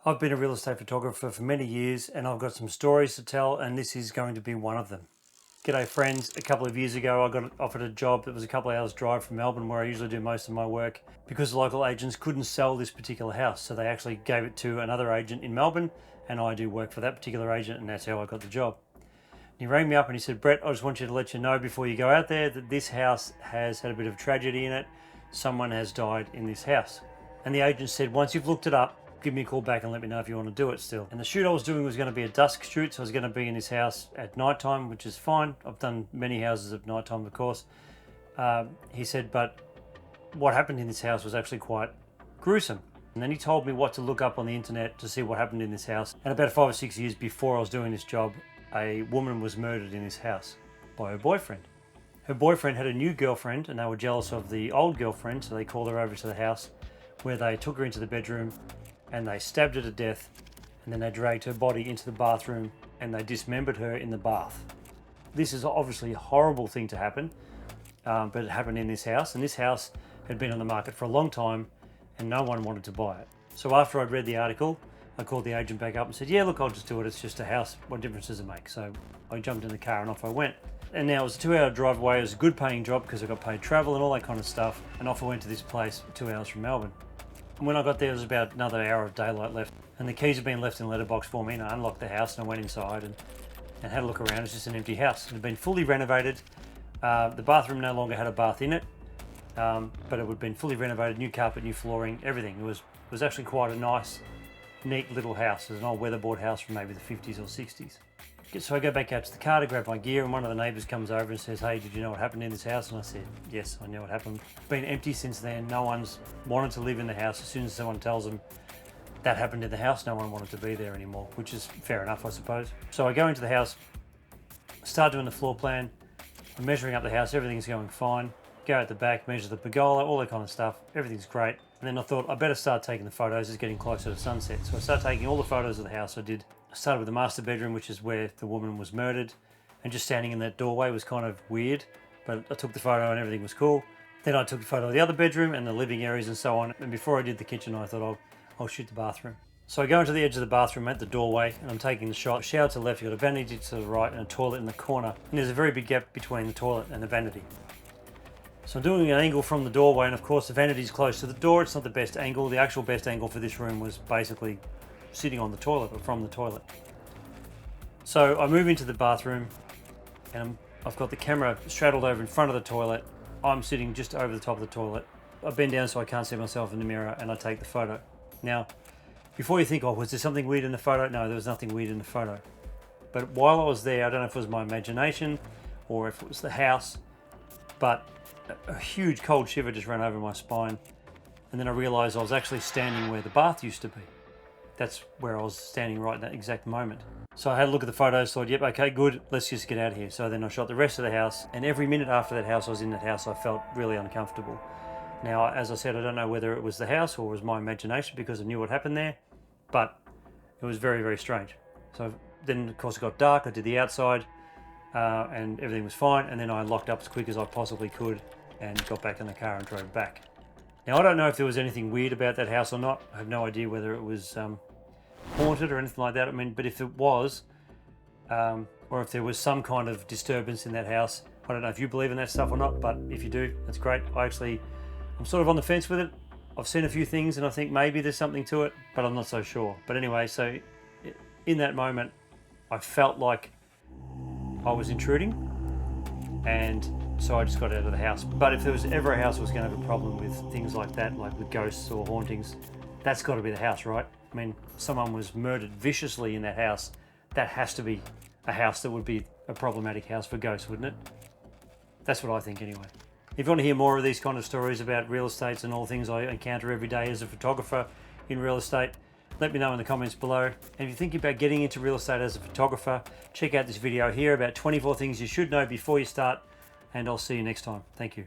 I've been a real estate photographer for many years and I've got some stories to tell, and this is going to be one of them. G'day friends, a couple of years ago I got offered a job that was a couple of hours drive from Melbourne, where I usually do most of my work, because the local agents couldn't sell this particular house, so they actually gave it to another agent in Melbourne, and I do work for that particular agent, and that's how I got the job. He rang me up and he said, "Brett, I just want you to let you know before you go out there that this house has had a bit of tragedy in it. Someone has died in this house." And the agent said, "Once you've looked it up, give me a call back and let me know if you want to do it still." And the shoot I was doing was going to be a dusk shoot, so I was going to be in this house at night time, which is fine. I've done many houses at night time, of course. He said, but what happened in this house was actually quite gruesome. And then he told me what to look up on the internet to see what happened in this house. And about 5 or 6 years before I was doing this job, a woman was murdered in this house by her boyfriend. Her boyfriend had a new girlfriend and they were jealous of the old girlfriend, so they called her over to the house, where they took her into the bedroom and they stabbed her to death, and then they dragged her body into the bathroom and they dismembered her in the bath. This is obviously a horrible thing to happen, but it happened in this house, and this house had been on the market for a long time and no one wanted to buy it. So after I'd read the article, I called the agent back up and said, "Yeah, look, I'll just do it. It's just a house. What difference does it make?" So I jumped in the car and off I went. And now it was a 2-hour drive away. It was a good paying job because I got paid travel and all that kind of stuff. And off I went to this place 2 hours from Melbourne. And when I got there, there was about another hour of daylight left. And the keys had been left in a letterbox for me, and I unlocked the house and I went inside and had a look around. It's just an empty house. It had been fully renovated. The bathroom no longer had a bath in it, but it had been fully renovated, new carpet, new flooring, everything. It was actually quite a nice, neat little house. It was an old weatherboard house from maybe the 50s or 60s. So I go back out to the car to grab my gear, and one of the neighbours comes over and says, "Hey, did you know what happened in this house?" And I said, "Yes, I know what happened. It's been empty since then. No one's wanted to live in the house. As soon as someone tells them that happened in the house, no one wanted to be there anymore," which is fair enough, I suppose. So I go into the house, start doing the floor plan, I'm measuring up the house, everything's going fine. Go out the back, measure the pergola, all that kind of stuff. Everything's great. And then I thought I better start taking the photos. It's getting closer to sunset. So I started taking all the photos of the house. I started with the master bedroom, which is where the woman was murdered. And just standing in that doorway was kind of weird, but I took the photo and everything was cool. Then I took the photo of the other bedroom and the living areas and so on. And before I did the kitchen, I thought I'll shoot the bathroom. So I go into the edge of the bathroom at the doorway and I'm taking the shot. Shower to the left, you've got a vanity to the right and a toilet in the corner. And there's a very big gap between the toilet and the vanity. So I'm doing an angle from the doorway, and of course the vanity is close to the door. It's not the best angle. The actual best angle for this room was basically sitting on the toilet or from the toilet. So I move into the bathroom and I've got the camera straddled over in front of the toilet. I'm sitting just over the top of the toilet. I bend down so I can't see myself in the mirror and I take the photo. Now, before you think, "Oh, was there something weird in the photo?" No, there was nothing weird in the photo. But while I was there, I don't know if it was my imagination or if it was the house, but a huge cold shiver just ran over my spine. And then I realised I was actually standing where the bath used to be. That's where I was standing right at that exact moment. So I had a look at the photos, thought, yep, okay, good, let's just get out of here. So then I shot the rest of the house, and every minute after that house I was in that house, I felt really uncomfortable. Now, as I said, I don't know whether it was the house or it was my imagination, because I knew what happened there, but it was very, very strange. So then, of course, it got dark. I did the outside, and everything was fine. And then I locked up as quick as I possibly could and got back in the car and drove back. Now, I don't know if there was anything weird about that house or not. I have no idea whether it was haunted or anything like that. I mean, but if it was, or if there was some kind of disturbance in that house, I don't know if you believe in that stuff or not, but if you do, that's great. I'm sort of on the fence with it. I've seen a few things and I think maybe there's something to it, but I'm not so sure. But anyway, so in that moment, I felt like I was intruding, and so I just got out of the house. But if there was ever a house that was going to have a problem with things like that, like with ghosts or hauntings, that's got to be the house, right? I mean, someone was murdered viciously in that house. That has to be a house that would be a problematic house for ghosts, wouldn't it? That's what I think anyway. If you want to hear more of these kind of stories about real estate and all things I encounter every day as a photographer in real estate, let me know in the comments below. And if you're thinking about getting into real estate as a photographer, check out this video here about 24 things you should know before you start, and I'll see you next time. Thank you.